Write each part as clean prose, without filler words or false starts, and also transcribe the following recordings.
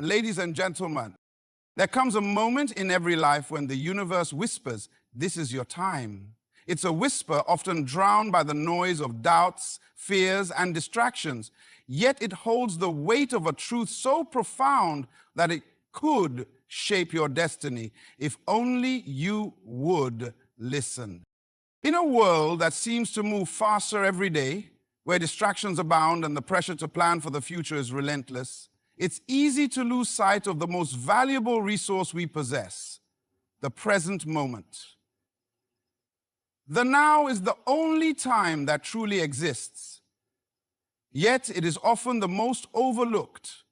Ladies and gentlemen, there comes a moment in every life when the universe whispers, "This is your time." It's a whisper often drowned by the noise of doubts, fears, and distractions. Yet it holds the weight of a truth so profound that it could shape your destiny if only you would listen. In a world that seems to move faster every day, where distractions abound and the pressure to plan for the future is relentless, it's easy to lose sight of the most valuable resource we possess, the present moment. The now is the only time that truly exists, yet it is often the most overlooked.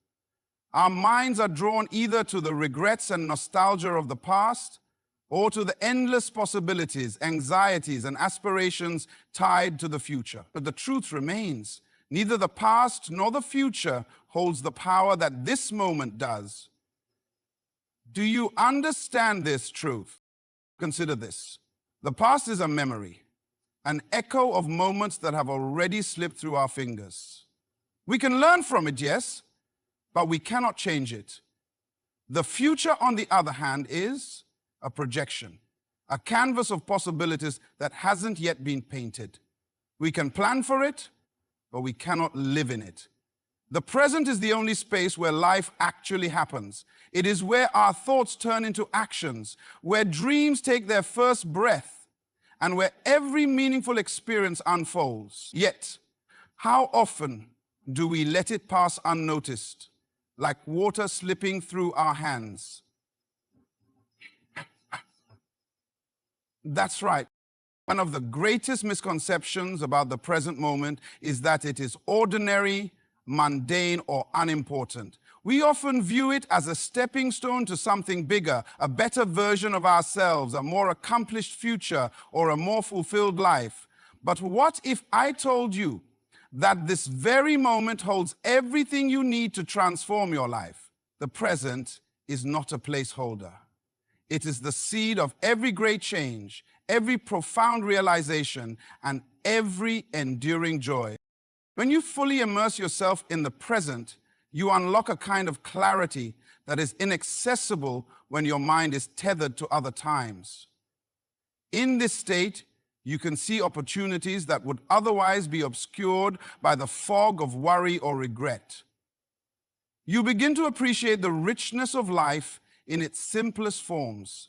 Our minds are drawn either to the regrets and nostalgia of the past or to the endless possibilities, anxieties, and aspirations tied to the future. But the truth remains, neither the past nor the future holds the power that this moment does. Do you understand this truth? Consider this. The past is a memory, an echo of moments that have already slipped through our fingers. We can learn from it, yes, but we cannot change it. The future, on the other hand, is a projection, a canvas of possibilities that hasn't yet been painted. We can plan for it, but we cannot live in it. The present is the only space where life actually happens. It is where our thoughts turn into actions, where dreams take their first breath, and where every meaningful experience unfolds. Yet, how often do we let it pass unnoticed, like water slipping through our hands? That's right. One of the greatest misconceptions about the present moment is that it is ordinary, mundane, or unimportant. We often view it as a stepping stone to something bigger, a better version of ourselves, a more accomplished future, or a more fulfilled life. But what if I told you that this very moment holds everything you need to transform your life? The present is not a placeholder. It is the seed of every great change, every profound realization, and every enduring joy. When you fully immerse yourself in the present, you unlock a kind of clarity that is inaccessible when your mind is tethered to other times. In this state, you can see opportunities that would otherwise be obscured by the fog of worry or regret. You begin to appreciate the richness of life in its simplest forms,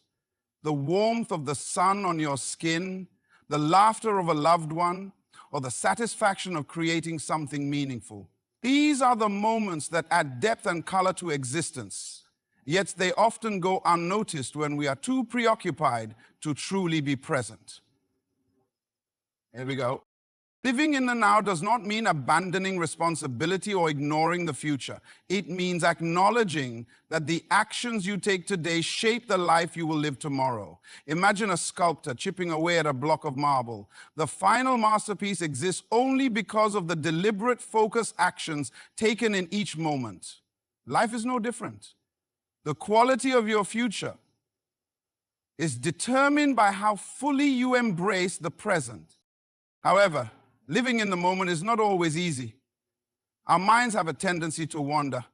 the warmth of the sun on your skin, the laughter of a loved one, or the satisfaction of creating something meaningful. These are the moments that add depth and color to existence, yet they often go unnoticed when we are too preoccupied to truly be present. Here we go. Living in the now does not mean abandoning responsibility or ignoring the future. It means acknowledging that the actions you take today shape the life you will live tomorrow. Imagine a sculptor chipping away at a block of marble. The final masterpiece exists only because of the deliberate, focused actions taken in each moment. Life is no different. The quality of your future is determined by how fully you embrace the present. However, living in the moment is not always easy. Our minds have a tendency to wander,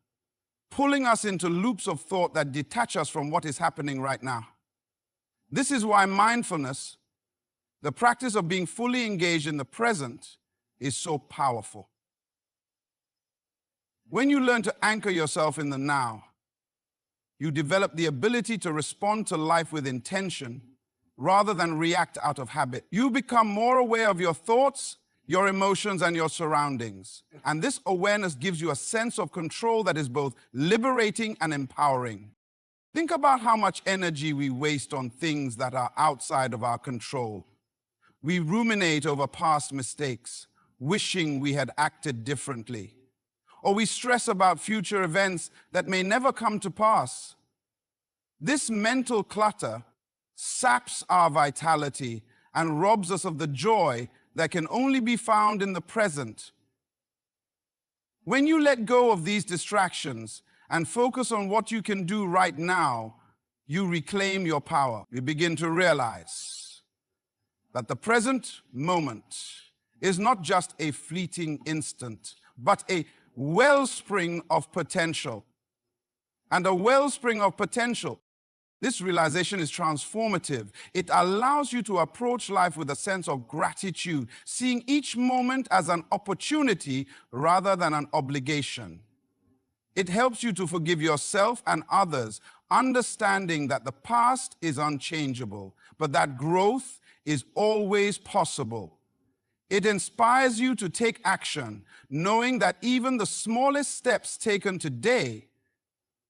pulling us into loops of thought that detach us from what is happening right now. This is why mindfulness, the practice of being fully engaged in the present, is so powerful. When you learn to anchor yourself in the now, you develop the ability to respond to life with intention rather than react out of habit. You become more aware of your thoughts, your emotions, and your surroundings. And this awareness gives you a sense of control that is both liberating and empowering. Think about how much energy we waste on things that are outside of our control. We ruminate over past mistakes, wishing we had acted differently. Or we stress about future events that may never come to pass. This mental clutter saps our vitality and robs us of the joy that can only be found in the present. When you let go of these distractions and focus on what you can do right now, you reclaim your power. You begin to realize that the present moment is not just a fleeting instant, but a wellspring of potential. and a wellspring of potential. This realization is transformative. It allows you to approach life with a sense of gratitude, seeing each moment as an opportunity rather than an obligation. It helps you to forgive yourself and others, understanding that the past is unchangeable, but that growth is always possible. It inspires you to take action, knowing that even the smallest steps taken today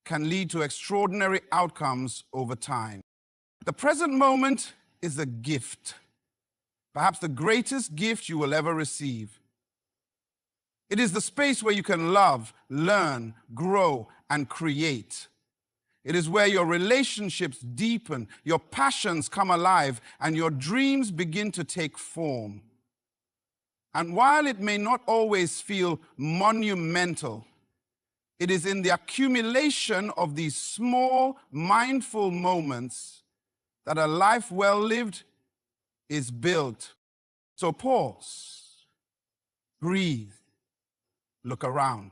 can lead to extraordinary outcomes over time. The present moment is a gift, perhaps the greatest gift you will ever receive. It is the space where you can love, learn, grow, and create. It is where your relationships deepen, your passions come alive, and your dreams begin to take form. And while it may not always feel monumental, it is in the accumulation of these small, mindful moments that a life well lived is built. So pause, breathe, look around.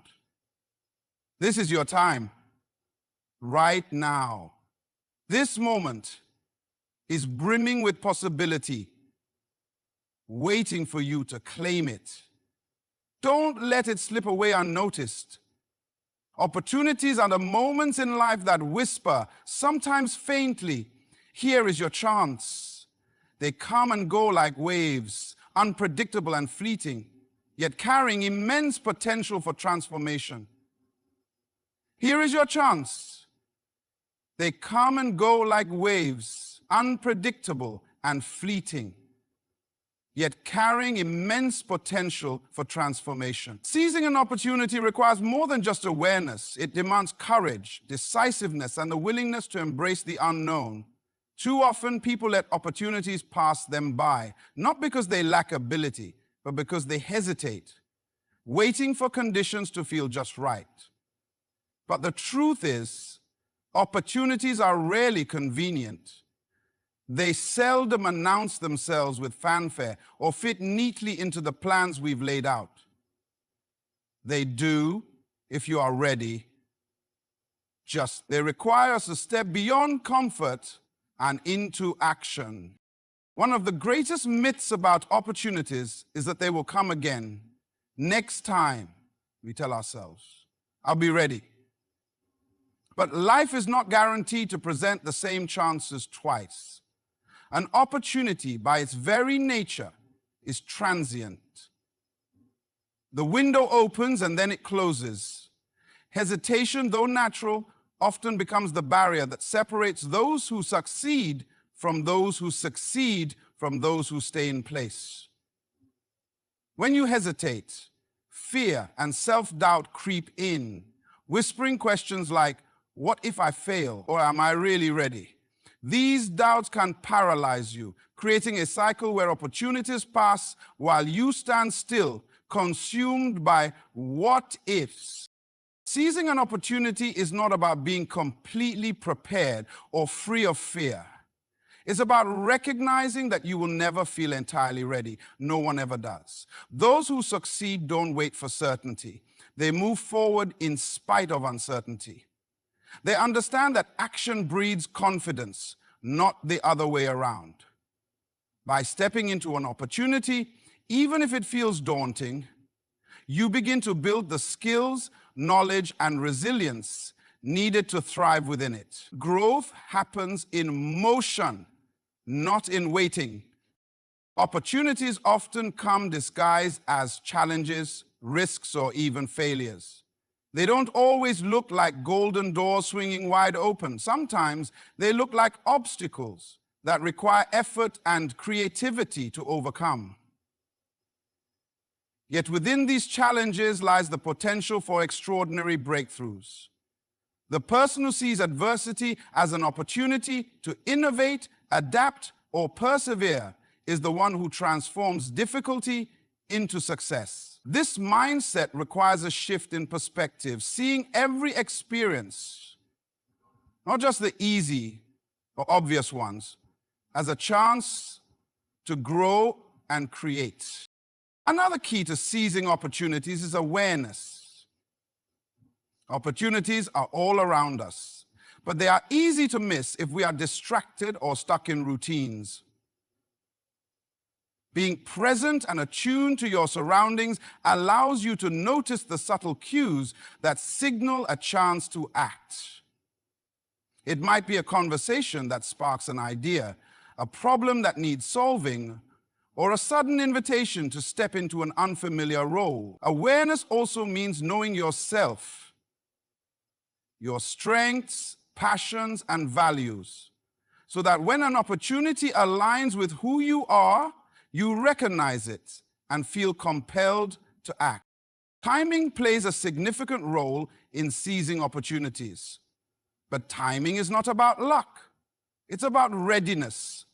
This is your time, right now. This moment is brimming with possibility, waiting for you to claim it. Don't let it slip away unnoticed. Opportunities are the moments in life that whisper, sometimes faintly, here is your chance. They come and go like waves, unpredictable and fleeting, yet carrying immense potential for transformation. Here is your chance. They come and go like waves, unpredictable and fleeting, yet carrying immense potential for transformation. Seizing an opportunity requires more than just awareness. It demands courage, decisiveness, and the willingness to embrace the unknown. Too often, people let opportunities pass them by, not because they lack ability, but because they hesitate, waiting for conditions to feel just right. But the truth is, opportunities are rarely convenient. They seldom announce themselves with fanfare or fit neatly into the plans we've laid out. They do, if you are ready, they require us to step beyond comfort and into action. One of the greatest myths about opportunities is that they will come again. Next time, we tell ourselves, I'll be ready. But life is not guaranteed to present the same chances twice. An opportunity, by its very nature, is transient. The window opens and then it closes. Hesitation, though natural, often becomes the barrier that separates those who succeed from those who succeed from those who stay in place. When you hesitate, fear and self-doubt creep in, whispering questions like, what if I fail, or am I really ready? These doubts can paralyze you, creating a cycle where opportunities pass while you stand still, consumed by what ifs. Seizing an opportunity is not about being completely prepared or free of fear. It's about recognizing that you will never feel entirely ready. No one ever does. Those who succeed don't wait for certainty. They move forward in spite of uncertainty. They understand that action breeds confidence, not the other way around. By stepping into an opportunity, even if it feels daunting, you begin to build the skills, knowledge, and resilience needed to thrive within it. Growth happens in motion, not in waiting. Opportunities often come disguised as challenges, risks, or even failures. They don't always look like golden doors swinging wide open. Sometimes they look like obstacles that require effort and creativity to overcome. Yet within these challenges lies the potential for extraordinary breakthroughs. The person who sees adversity as an opportunity to innovate, adapt, or persevere is the one who transforms difficulty into success. This mindset requires a shift in perspective, seeing every experience, not just the easy or obvious ones, as a chance to grow and create. Another key to seizing opportunities is awareness. Opportunities are all around us, but they are easy to miss if we are distracted or stuck in routines. Being present and attuned to your surroundings allows you to notice the subtle cues that signal a chance to act. It might be a conversation that sparks an idea, a problem that needs solving, or a sudden invitation to step into an unfamiliar role. Awareness also means knowing yourself, your strengths, passions, and values, so that when an opportunity aligns with who you are, you recognize it and feel compelled to act. Timing plays a significant role in seizing opportunities. But timing is not about luck. It's about readiness.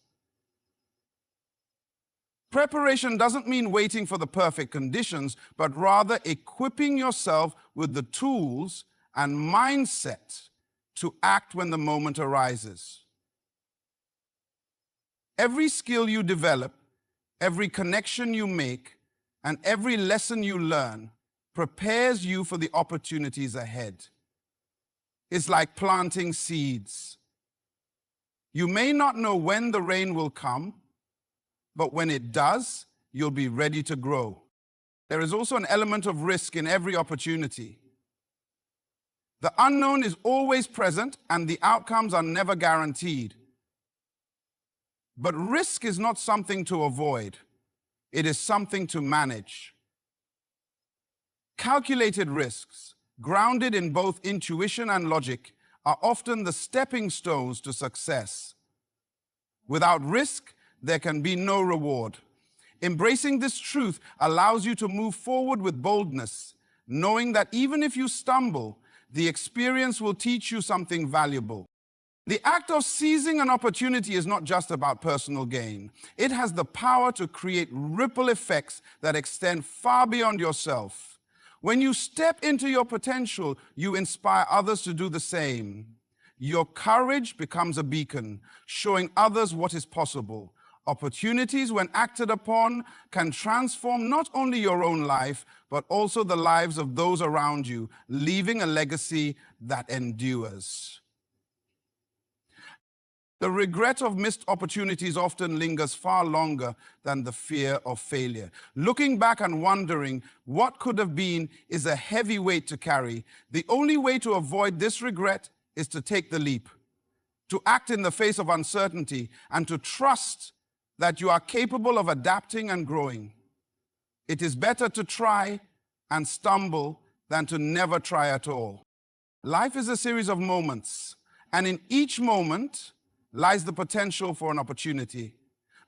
Preparation doesn't mean waiting for the perfect conditions, but rather equipping yourself with the tools and mindset to act when the moment arises. Every skill you develop, every connection you make, and every lesson you learn prepares you for the opportunities ahead. It's like planting seeds. You may not know when the rain will come, but when it does, you'll be ready to grow. There is also an element of risk in every opportunity. The unknown is always present, and the outcomes are never guaranteed. But risk is not something to avoid. It is something to manage. Calculated risks, grounded in both intuition and logic, are often the stepping stones to success. Without risk, there can be no reward. Embracing this truth allows you to move forward with boldness, knowing that even if you stumble, the experience will teach you something valuable. The act of seizing an opportunity is not just about personal gain. It has the power to create ripple effects that extend far beyond yourself. When you step into your potential, you inspire others to do the same. Your courage becomes a beacon, showing others what is possible. Opportunities, when acted upon, can transform not only your own life, but also the lives of those around you, leaving a legacy that endures. The regret of missed opportunities often lingers far longer than the fear of failure. Looking back and wondering what could have been is a heavy weight to carry. The only way to avoid this regret is to take the leap, to act in the face of uncertainty, and to trust that you are capable of adapting and growing. It is better to try and stumble than to never try at all. Life is a series of moments, and in each moment lies the potential for an opportunity.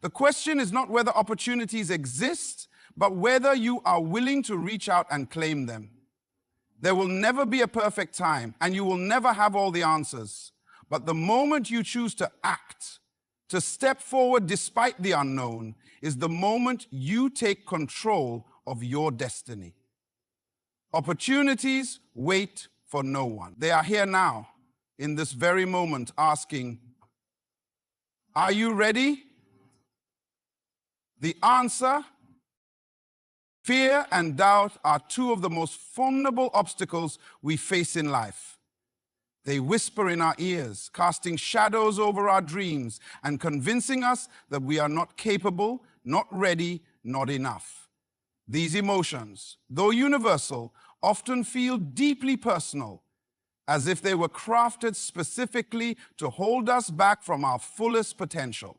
The question is not whether opportunities exist, but whether you are willing to reach out and claim them. There will never be a perfect time, and you will never have all the answers. But the moment you choose to act, to step forward despite the unknown, is the moment you take control of your destiny. Opportunities wait for no one. They are here now, in this very moment, asking, are you ready? The answer: fear and doubt are two of the most formidable obstacles we face in life. They whisper in our ears, casting shadows over our dreams and convincing us that we are not capable, not ready, not enough. These emotions, though universal, often feel deeply personal, as if they were crafted specifically to hold us back from our fullest potential.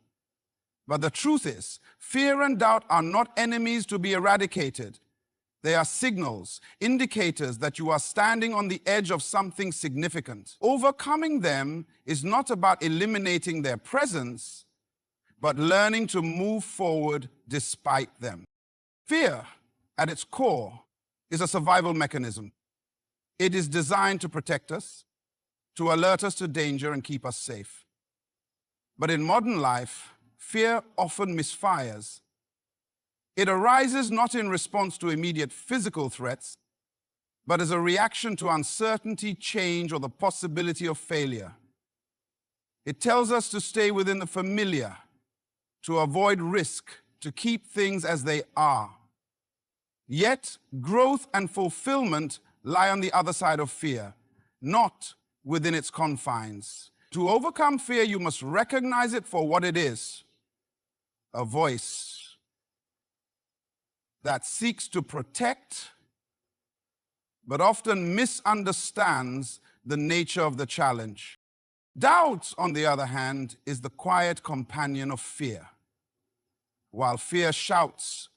But the truth is, fear and doubt are not enemies to be eradicated. They are signals, indicators that you are standing on the edge of something significant. Overcoming them is not about eliminating their presence, but learning to move forward despite them. Fear, at its core, is a survival mechanism. It is designed to protect us, to alert us to danger and keep us safe. But in modern life, fear often misfires. It arises not in response to immediate physical threats, but as a reaction to uncertainty, change, or the possibility of failure. It tells us to stay within the familiar, to avoid risk, to keep things as they are. Yet, growth and fulfillment lie on the other side of fear, not within its confines. To overcome fear, you must recognize it for what it is, a voice that seeks to protect, but often misunderstands the nature of the challenge. Doubt, on the other hand, is the quiet companion of fear. While fear shouts,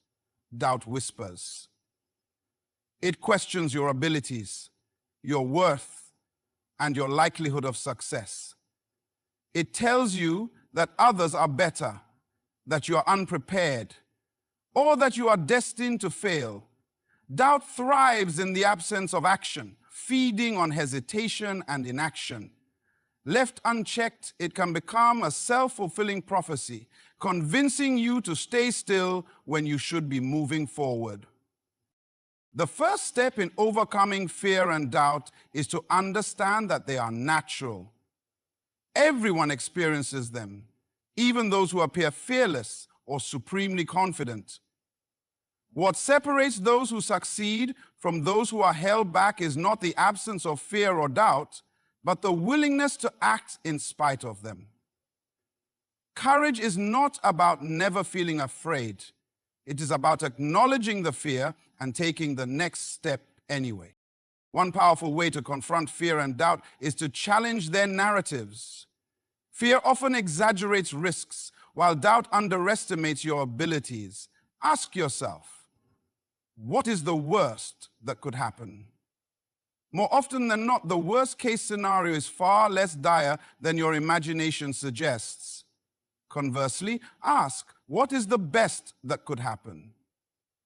doubt whispers. It questions your abilities, your worth, and your likelihood of success. It tells you that others are better, that you are unprepared, or that you are destined to fail. Doubt thrives in the absence of action, feeding on hesitation and inaction. Left unchecked, it can become a self-fulfilling prophecy, convincing you to stay still when you should be moving forward. The first step in overcoming fear and doubt is to understand that they are natural. Everyone experiences them, even those who appear fearless or supremely confident. What separates those who succeed from those who are held back is not the absence of fear or doubt, but the willingness to act in spite of them. Courage is not about never feeling afraid. It is about acknowledging the fear and taking the next step anyway. One powerful way to confront fear and doubt is to challenge their narratives. Fear often exaggerates risks, while doubt underestimates your abilities. Ask yourself, what is the worst that could happen? More often than not, the worst-case scenario is far less dire than your imagination suggests. Conversely, ask, what is the best that could happen?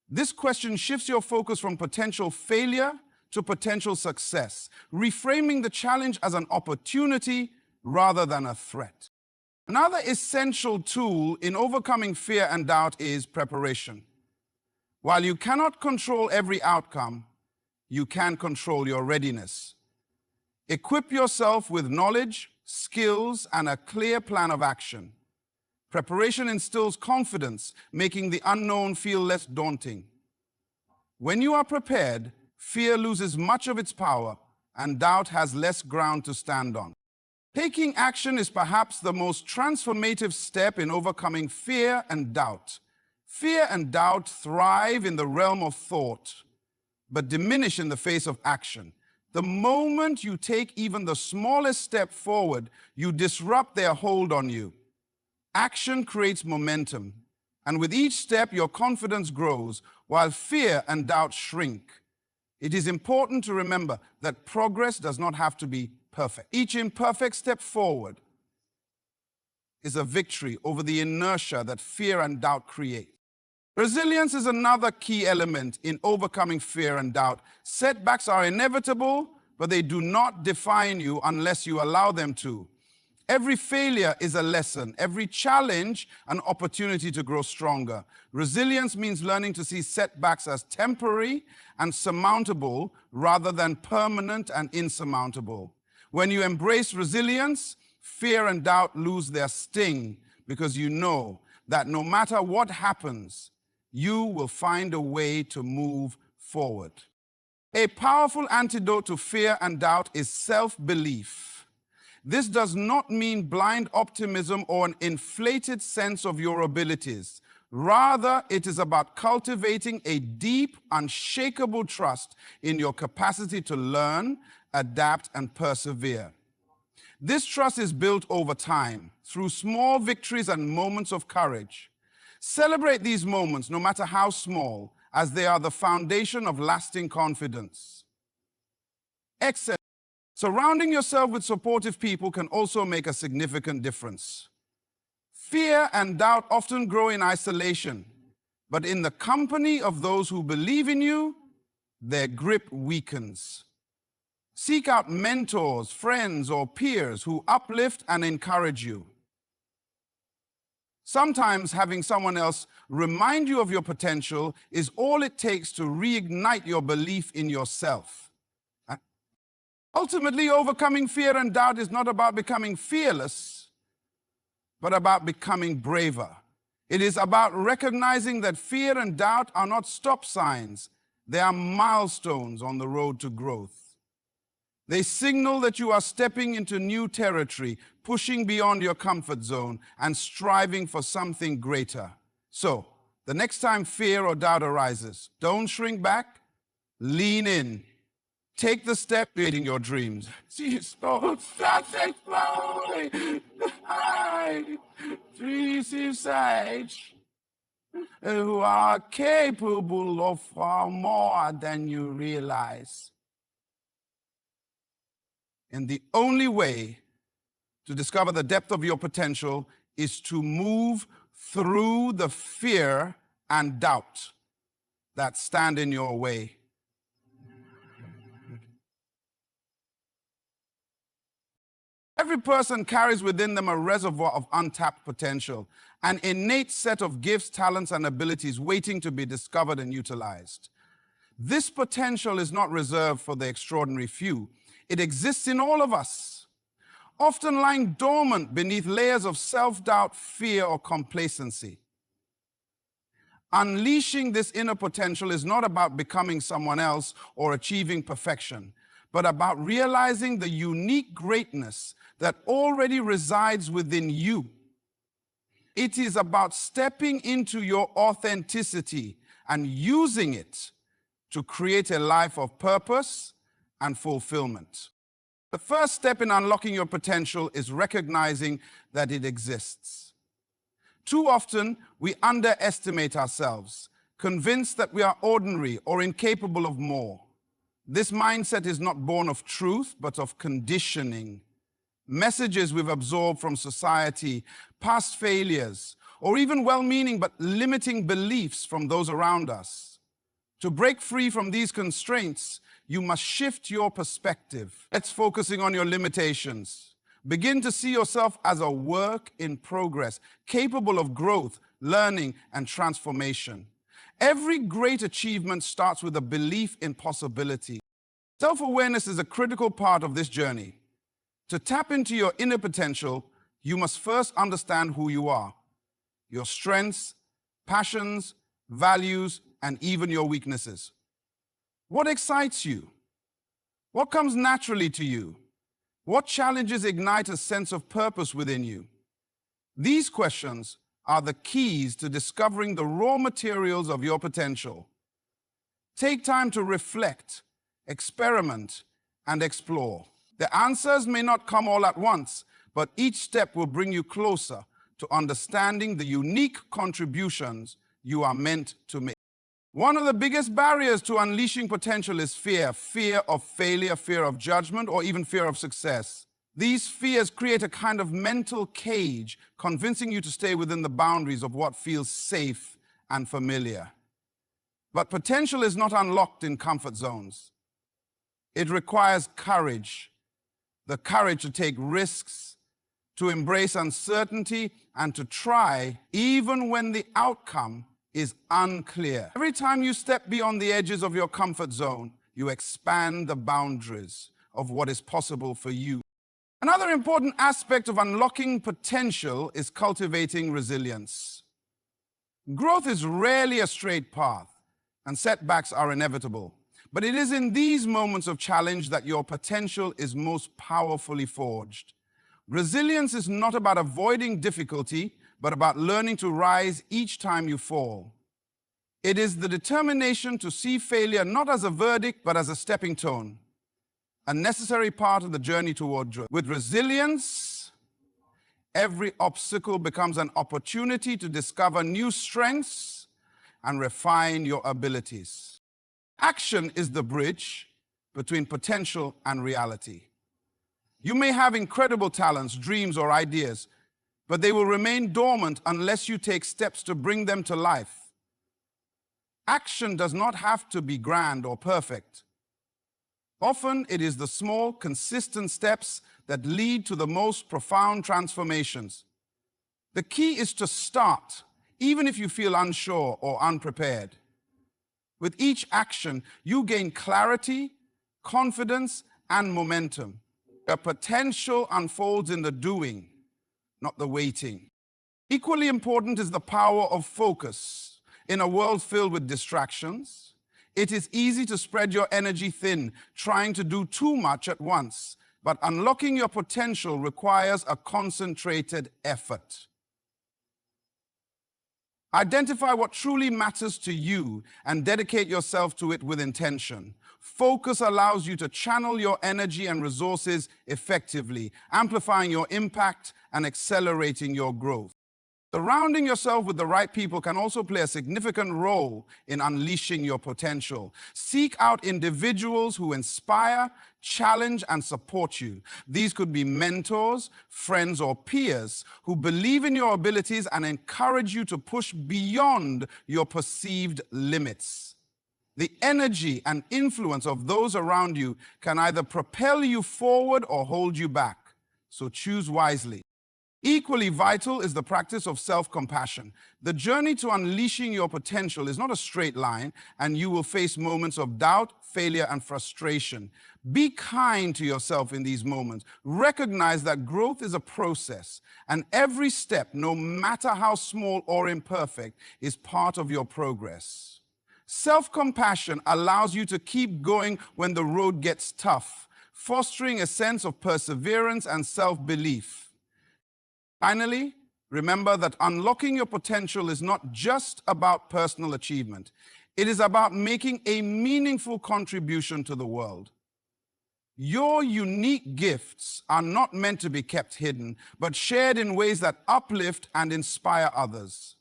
This question shifts your focus from potential failure to potential success, reframing the challenge as an opportunity rather than a threat. Another essential tool in overcoming fear and doubt is preparation. While you cannot control every outcome, you can control your readiness. Equip yourself with knowledge, skills, and a clear plan of action. Preparation instills confidence, making the unknown feel less daunting. When you are prepared, fear loses much of its power, and doubt has less ground to stand on. Taking action is perhaps the most transformative step in overcoming fear and doubt. Fear and doubt thrive in the realm of thought, but diminish in the face of action. The moment you take even the smallest step forward, you disrupt their hold on you. Action creates momentum, and with each step, your confidence grows, while fear and doubt shrink. It is important to remember that progress does not have to be perfect. Each imperfect step forward is a victory over the inertia that fear and doubt create. Resilience is another key element in overcoming fear and doubt. Setbacks are inevitable, but they do not define you unless you allow them to. Every failure is a lesson, every challenge an opportunity to grow stronger. Resilience means learning to see setbacks as temporary and surmountable rather than permanent and insurmountable. When you embrace resilience, fear and doubt lose their sting because you know that no matter what happens, you will find a way to move forward. A powerful antidote to fear and doubt is self-belief. This does not mean blind optimism or an inflated sense of your abilities. Rather, it is about cultivating a deep, unshakable trust in your capacity to learn, adapt, and persevere. This trust is built over time through small victories and moments of courage. Celebrate these moments, no matter how small, as they are the foundation of lasting confidence. Excellent. Surrounding yourself with supportive people can also make a significant difference. Fear and doubt often grow in isolation, but in the company of those who believe in you, their grip weakens. Seek out mentors, friends, or peers who uplift and encourage you. Sometimes having someone else remind you of your potential is all it takes to reignite your belief in yourself. Ultimately, overcoming fear and doubt is not about becoming fearless, but about becoming braver. It is about recognizing that fear and doubt are not stop signs. They are milestones on the road to growth. They signal that you are stepping into new territory, pushing beyond your comfort zone, and striving for something greater. So, the next time fear or doubt arises, don't shrink back, lean in. Take the step creating your dreams. See, start exploding. Receive sight. Who are capable of far more than you realize. And the only way to discover the depth of your potential is to move through the fear and doubt that stand in your way. Every person carries within them a reservoir of untapped potential, an innate set of gifts, talents, and abilities waiting to be discovered and utilized. This potential is not reserved for the extraordinary few. It exists in all of us, often lying dormant beneath layers of self-doubt, fear, or complacency. Unleashing this inner potential is not about becoming someone else or achieving perfection, but about realizing the unique greatness that already resides within you. It is about stepping into your authenticity and using it to create a life of purpose and fulfillment. The first step in unlocking your potential is recognizing that it exists. Too often, we underestimate ourselves, convinced that we are ordinary or incapable of more. This mindset is not born of truth, but of conditioning. Messages we've absorbed from society, past failures, or even well-meaning but limiting beliefs from those around us. To break free from these constraints, you must shift your perspective. Let's focusing on your limitations. Begin to see yourself as a work in progress, capable of growth, learning, and transformation. Every great achievement starts with a belief in possibility. Self-awareness is a critical part of this journey. To tap into your inner potential, you must first understand who you are, your strengths, passions, values, and even your weaknesses. What excites you? What comes naturally to you? What challenges ignite a sense of purpose within you? These questions are the keys to discovering the raw materials of your potential. Take time to reflect, experiment, and explore. The answers may not come all at once, but each step will bring you closer to understanding the unique contributions you are meant to make. One of the biggest barriers to unleashing potential is fear. Fear of failure, fear of judgment, or even fear of success. These fears create a kind of mental cage, convincing you to stay within the boundaries of what feels safe and familiar. But potential is not unlocked in comfort zones. It requires courage, the courage to take risks, to embrace uncertainty, and to try even when the outcome is unclear. Every time you step beyond the edges of your comfort zone, you expand the boundaries of what is possible for you. Another important aspect of unlocking potential is cultivating resilience. Growth is rarely a straight path, and setbacks are inevitable. But it is in these moments of challenge that your potential is most powerfully forged. Resilience is not about avoiding difficulty, but about learning to rise each time you fall. It is the determination to see failure not as a verdict, but as a stepping stone, a necessary part of the journey toward growth. With resilience, every obstacle becomes an opportunity to discover new strengths and refine your abilities. Action is the bridge between potential and reality. You may have incredible talents, dreams, or ideas, but they will remain dormant unless you take steps to bring them to life. Action does not have to be grand or perfect. Often it is the small, consistent steps that lead to the most profound transformations. The key is to start, even if you feel unsure or unprepared. With each action, you gain clarity, confidence, and momentum. Your potential unfolds in the doing, not the waiting. Equally important is the power of focus. In a world filled with distractions, It is easy to spread your energy thin, trying to do too much at once. But unlocking your potential requires a concentrated effort. Identify what truly matters to you and dedicate yourself to it with intention. Focus allows you to channel your energy and resources effectively, amplifying your impact and accelerating your growth. Surrounding yourself with the right people can also play a significant role in unleashing your potential. Seek out individuals who inspire, challenge, and support you. These could be mentors, friends, or peers who believe in your abilities and encourage you to push beyond your perceived limits. The energy and influence of those around you can either propel you forward or hold you back, so choose wisely. Equally vital is the practice of self-compassion. The journey to unleashing your potential is not a straight line, and you will face moments of doubt, failure, and frustration. Be kind to yourself in these moments. Recognize that growth is a process, and every step, no matter how small or imperfect, is part of your progress. Self-compassion allows you to keep going when the road gets tough, fostering a sense of perseverance and self-belief. Finally, remember that unlocking your potential is not just about personal achievement. It is about making a meaningful contribution to the world. Your unique gifts are not meant to be kept hidden, but shared in ways that uplift and inspire others.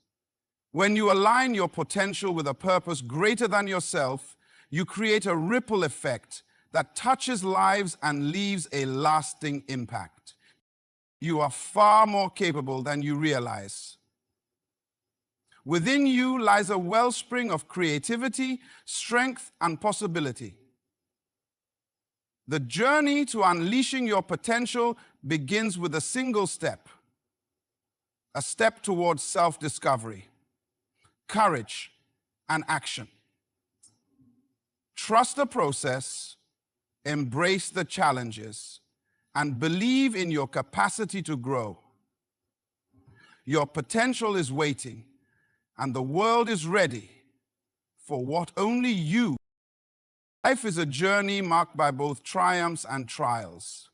When you align your potential with a purpose greater than yourself, you create a ripple effect that touches lives and leaves a lasting impact. You are far more capable than you realize. Within you lies a wellspring of creativity, strength, and possibility. The journey to unleashing your potential begins with a single step, a step towards self-discovery, courage, and action. Trust the process, embrace the challenges, and believe in your capacity to grow. Your potential is waiting, and the world is ready for what only you. Life is a journey marked by both triumphs and trials.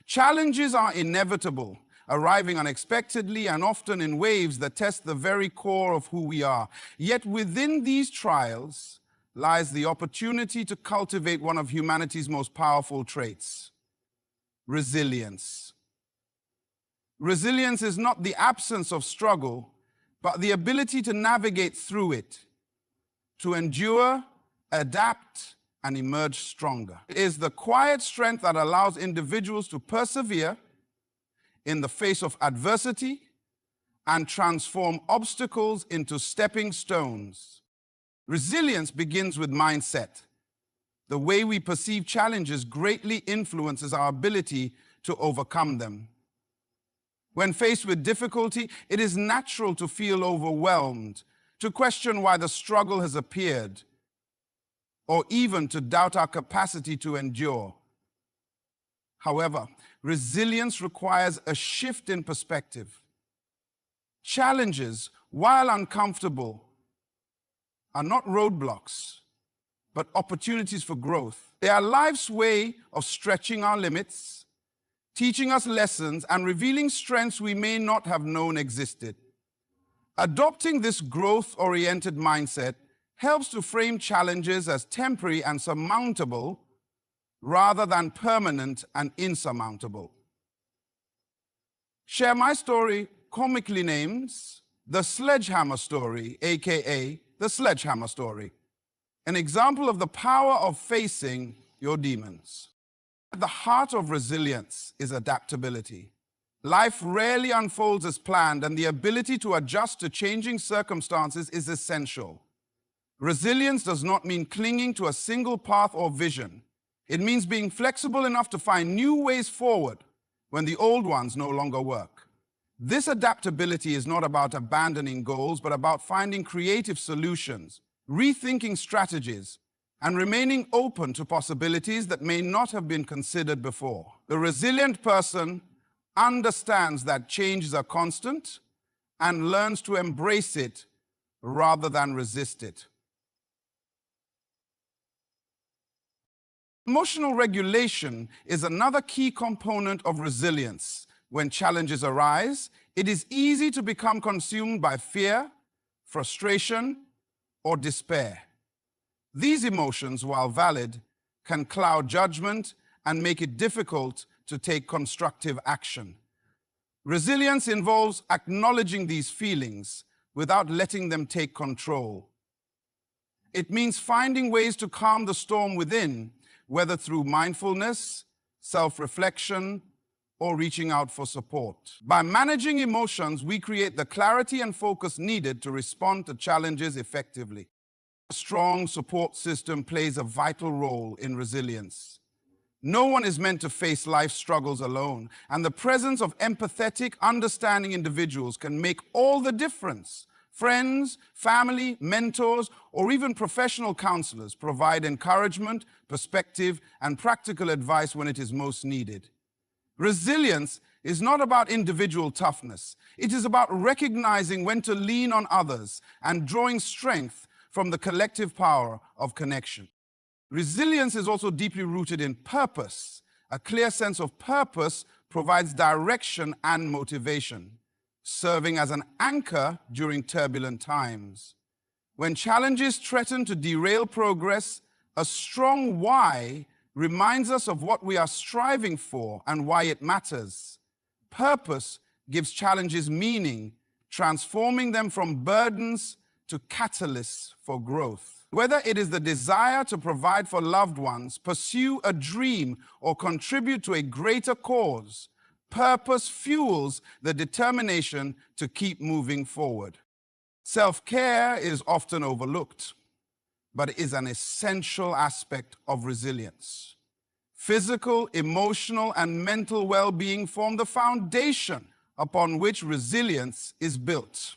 Challenges are inevitable, arriving unexpectedly and often in waves that test the very core of who we are. Yet within these trials lies the opportunity to cultivate one of humanity's most powerful traits: resilience. Resilience is not the absence of struggle, but the ability to navigate through it, to endure, adapt, and emerge stronger. It is the quiet strength that allows individuals to persevere in the face of adversity and transform obstacles into stepping stones. Resilience begins with mindset. The way we perceive challenges greatly influences our ability to overcome them. When faced with difficulty, it is natural to feel overwhelmed, to question why the struggle has appeared, or even to doubt our capacity to endure. However, resilience requires a shift in perspective. Challenges, while uncomfortable, are not roadblocks, but opportunities for growth. They are life's way of stretching our limits, teaching us lessons, and revealing strengths we may not have known existed. Adopting this growth-oriented mindset helps to frame challenges as temporary and surmountable rather than permanent and insurmountable. Share my story, comically named The Sledgehammer Story, aka The Sledgehammer Story, an example of the power of facing your demons. At the heart of resilience is adaptability. Life rarely unfolds as planned, and the ability to adjust to changing circumstances is essential. Resilience does not mean clinging to a single path or vision. It means being flexible enough to find new ways forward when the old ones no longer work. This adaptability is not about abandoning goals, but about finding creative solutions, rethinking strategies, and remaining open to possibilities that may not have been considered before. The resilient person understands that change is a constant and learns to embrace it rather than resist it. Emotional regulation is another key component of resilience. When challenges arise, it is easy to become consumed by fear, frustration, or despair. These emotions, while valid, can cloud judgment and make it difficult to take constructive action. Resilience involves acknowledging these feelings without letting them take control. It means finding ways to calm the storm within, whether through mindfulness, self-reflection, or reaching out for support. By managing emotions, we create the clarity and focus needed to respond to challenges effectively. A strong support system plays a vital role in resilience. No one is meant to face life's struggles alone, and the presence of empathetic, understanding individuals can make all the difference. Friends, family, mentors, or even professional counselors provide encouragement, perspective, and practical advice when it is most needed. Resilience is not about individual toughness. It is about recognizing when to lean on others and drawing strength from the collective power of connection. Resilience is also deeply rooted in purpose. A clear sense of purpose provides direction and motivation, serving as an anchor during turbulent times. When challenges threaten to derail progress, a strong why reminds us of what we are striving for and why it matters. Purpose gives challenges meaning, transforming them from burdens to catalysts for growth. Whether it is the desire to provide for loved ones, pursue a dream, or contribute to a greater cause, purpose fuels the determination to keep moving forward. Self-care is often overlooked, but it is an essential aspect of resilience. Physical, emotional, and mental well-being form the foundation upon which resilience is built.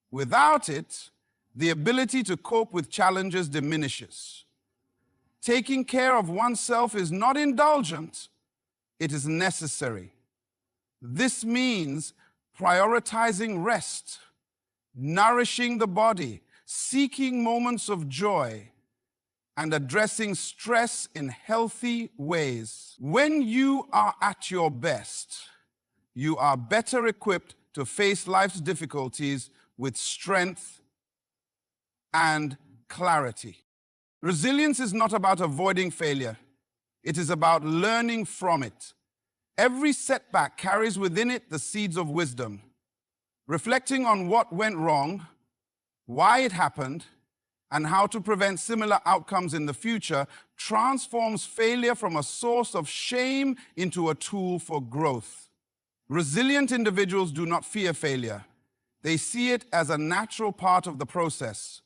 Without it, the ability to cope with challenges diminishes. Taking care of oneself is not indulgent, it is necessary. This means prioritizing rest, nourishing the body, seeking moments of joy, and addressing stress in healthy ways. When you are at your best, you are better equipped to face life's difficulties with strength and clarity. Resilience is not about avoiding failure. It is about learning from it. Every setback carries within it the seeds of wisdom. Reflecting on what went wrong, why it happened, and how to prevent similar outcomes in the future transforms failure from a source of shame into a tool for growth. Resilient individuals do not fear failure. They see it as a natural part of the process,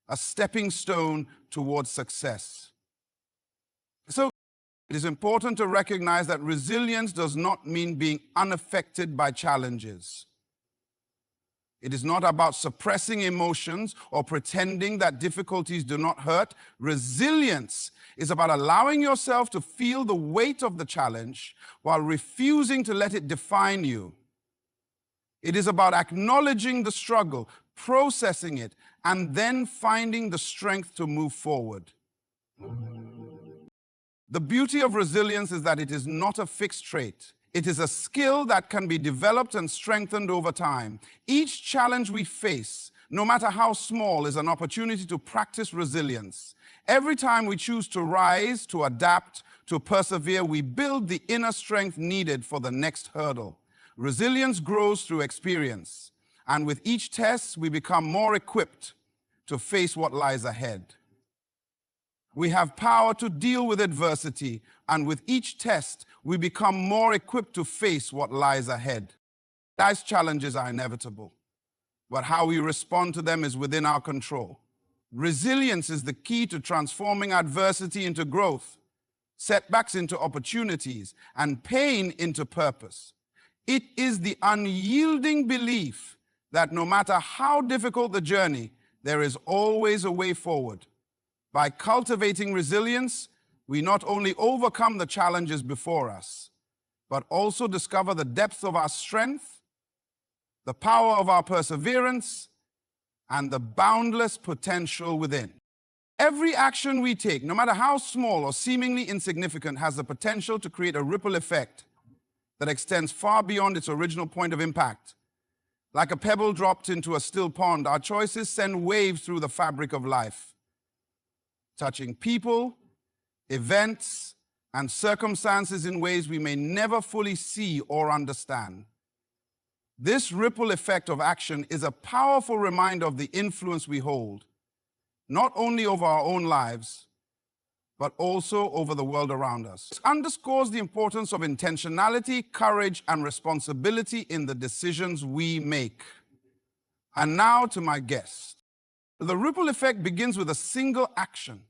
a stepping stone towards success. So, it is important to recognize that resilience does not mean being unaffected by challenges. It is not about suppressing emotions or pretending that difficulties do not hurt. Resilience is about allowing yourself to feel the weight of the challenge while refusing to let it define you. It is about acknowledging the struggle, processing it, and then finding the strength to move forward. The beauty of resilience is that it is not a fixed trait. It is a skill that can be developed and strengthened over time. Each challenge we face, no matter how small, is an opportunity to practice resilience. Every time we choose to rise, to adapt, to persevere, we build the inner strength needed for the next hurdle. Resilience grows through experience, and with each test, we become more equipped to face what lies ahead. We have power to deal with adversity, and with each test, we become more equipped to face what lies ahead. Life's challenges are inevitable, but how we respond to them is within our control. Resilience is the key to transforming adversity into growth, setbacks into opportunities, and pain into purpose. It is the unyielding belief that no matter how difficult the journey, there is always a way forward. By cultivating resilience, we not only overcome the challenges before us, but also discover the depth of our strength, the power of our perseverance, and the boundless potential within. Every action we take, no matter how small or seemingly insignificant, has the potential to create a ripple effect that extends far beyond its original point of impact. Like a pebble dropped into a still pond, our choices send waves through the fabric of life, touching people, events, and circumstances in ways we may never fully see or understand. This ripple effect of action is a powerful reminder of the influence we hold, not only over our own lives, but also over the world around us. It underscores the importance of intentionality, courage, and responsibility in the decisions we make. And now to my guest. The ripple effect begins with a single action.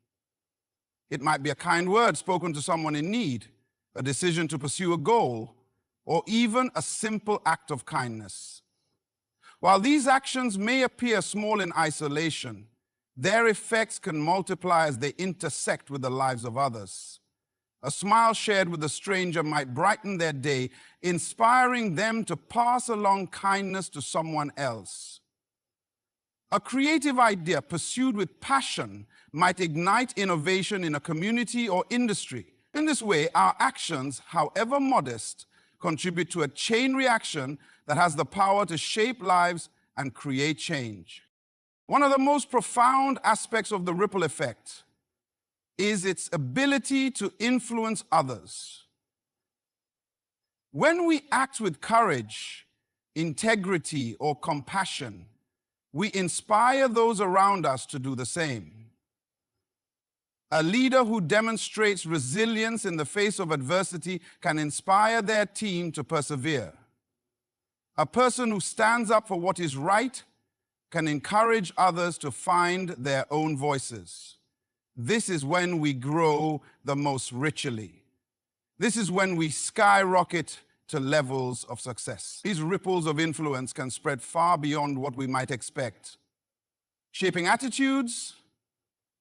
It might be a kind word spoken to someone in need, a decision to pursue a goal, or even a simple act of kindness. While these actions may appear small in isolation, their effects can multiply as they intersect with the lives of others. A smile shared with a stranger might brighten their day, inspiring them to pass along kindness to someone else. A creative idea pursued with passion might ignite innovation in a community or industry. In this way, our actions, however modest, contribute to a chain reaction that has the power to shape lives and create change. One of the most profound aspects of the ripple effect is its ability to influence others. When we act with courage, integrity, or compassion, we inspire those around us to do the same. A leader who demonstrates resilience in the face of adversity can inspire their team to persevere. A person who stands up for what is right can encourage others to find their own voices. This is when we grow the most richly. This is when we skyrocket to levels of success. These ripples of influence can spread far beyond what we might expect, shaping attitudes,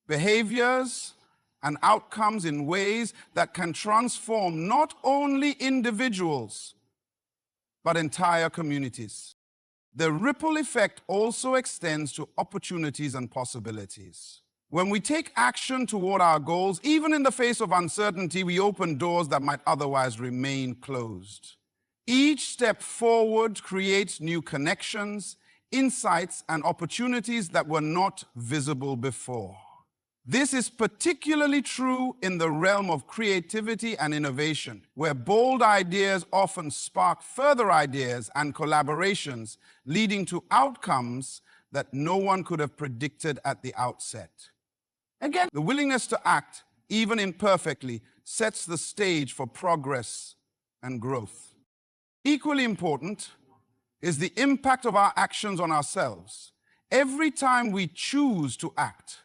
behaviors, and outcomes in ways that can transform not only individuals, but entire communities. The ripple effect also extends to opportunities and possibilities. When we take action toward our goals, even in the face of uncertainty, we open doors that might otherwise remain closed. Each step forward creates new connections, insights, and opportunities that were not visible before. This is particularly true in the realm of creativity and innovation, where bold ideas often spark further ideas and collaborations, leading to outcomes that no one could have predicted at the outset. Again, the willingness to act, even imperfectly, sets the stage for progress and growth. Equally important is the impact of our actions on ourselves. Every time we choose to act,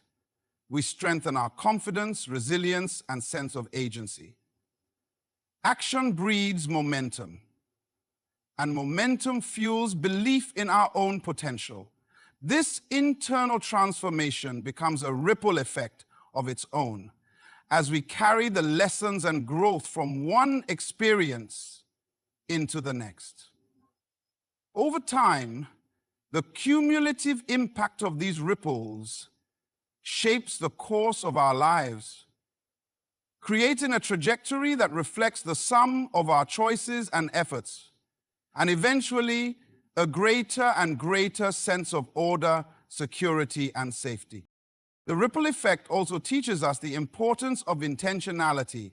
we strengthen our confidence, resilience, and sense of agency. Action breeds momentum, and momentum fuels belief in our own potential. This internal transformation becomes a ripple effect of its own as we carry the lessons and growth from one experience into the next. Over time, the cumulative impact of these ripples shapes the course of our lives, creating a trajectory that reflects the sum of our choices and efforts, and eventually a greater and greater sense of order, security, and safety. The ripple effect also teaches us the importance of intentionality.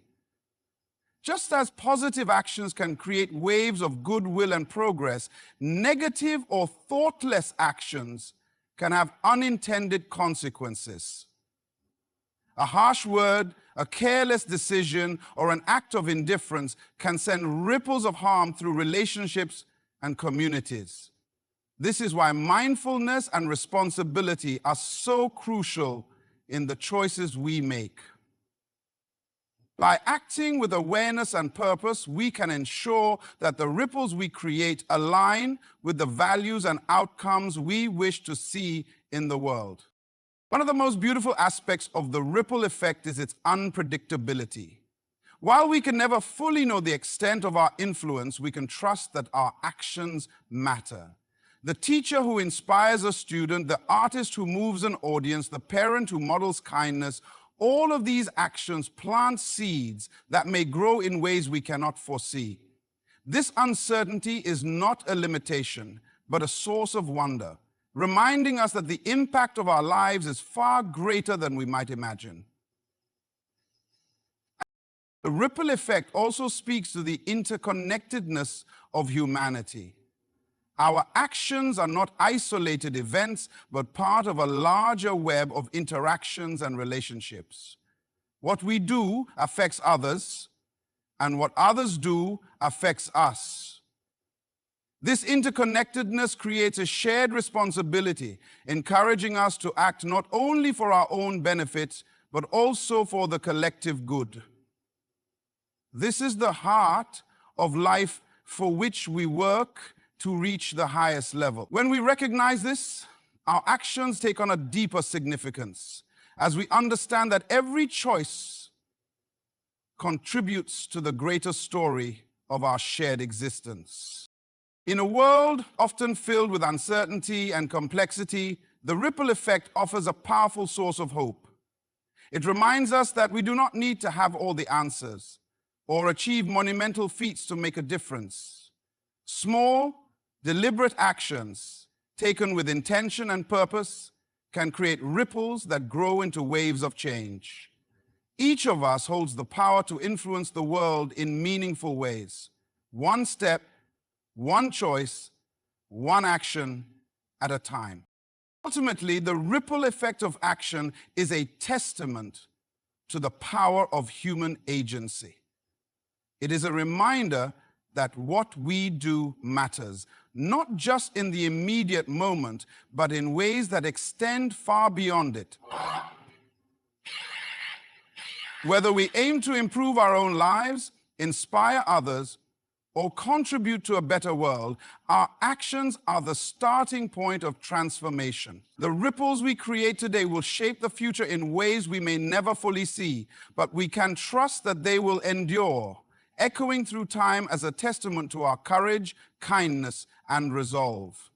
Just as positive actions can create waves of goodwill and progress, negative or thoughtless actions can have unintended consequences. A harsh word, a careless decision, or an act of indifference can send ripples of harm through relationships and communities. This is why mindfulness and responsibility are so crucial in the choices we make. By acting with awareness and purpose, we can ensure that the ripples we create align with the values and outcomes we wish to see in the world. One of the most beautiful aspects of the ripple effect is its unpredictability. While we can never fully know the extent of our influence, we can trust that our actions matter. The teacher who inspires a student, the artist who moves an audience, the parent who models kindness, all of these actions plant seeds that may grow in ways we cannot foresee. This uncertainty is not a limitation, but a source of wonder, reminding us that the impact of our lives is far greater than we might imagine. The ripple effect also speaks to the interconnectedness of humanity. Our actions are not isolated events, but part of a larger web of interactions and relationships. What we do affects others, and what others do affects us. This interconnectedness creates a shared responsibility, encouraging us to act not only for our own benefit, but also for the collective good. This is the heart of life for which we work to reach the highest level. When we recognize this, our actions take on a deeper significance as we understand that every choice contributes to the greater story of our shared existence. In a world often filled with uncertainty and complexity, the ripple effect offers a powerful source of hope. It reminds us that we do not need to have all the answers or achieve monumental feats to make a difference. Small, deliberate actions taken with intention and purpose can create ripples that grow into waves of change. Each of us holds the power to influence the world in meaningful ways. One step, one choice, one action at a time. Ultimately, the ripple effect of action is a testament to the power of human agency. It is a reminder that what we do matters, not just in the immediate moment, but in ways that extend far beyond it. Whether we aim to improve our own lives, inspire others, or contribute to a better world, our actions are the starting point of transformation. The ripples we create today will shape the future in ways we may never fully see, but we can trust that they will endure, echoing through time as a testament to our courage, kindness, and resolve.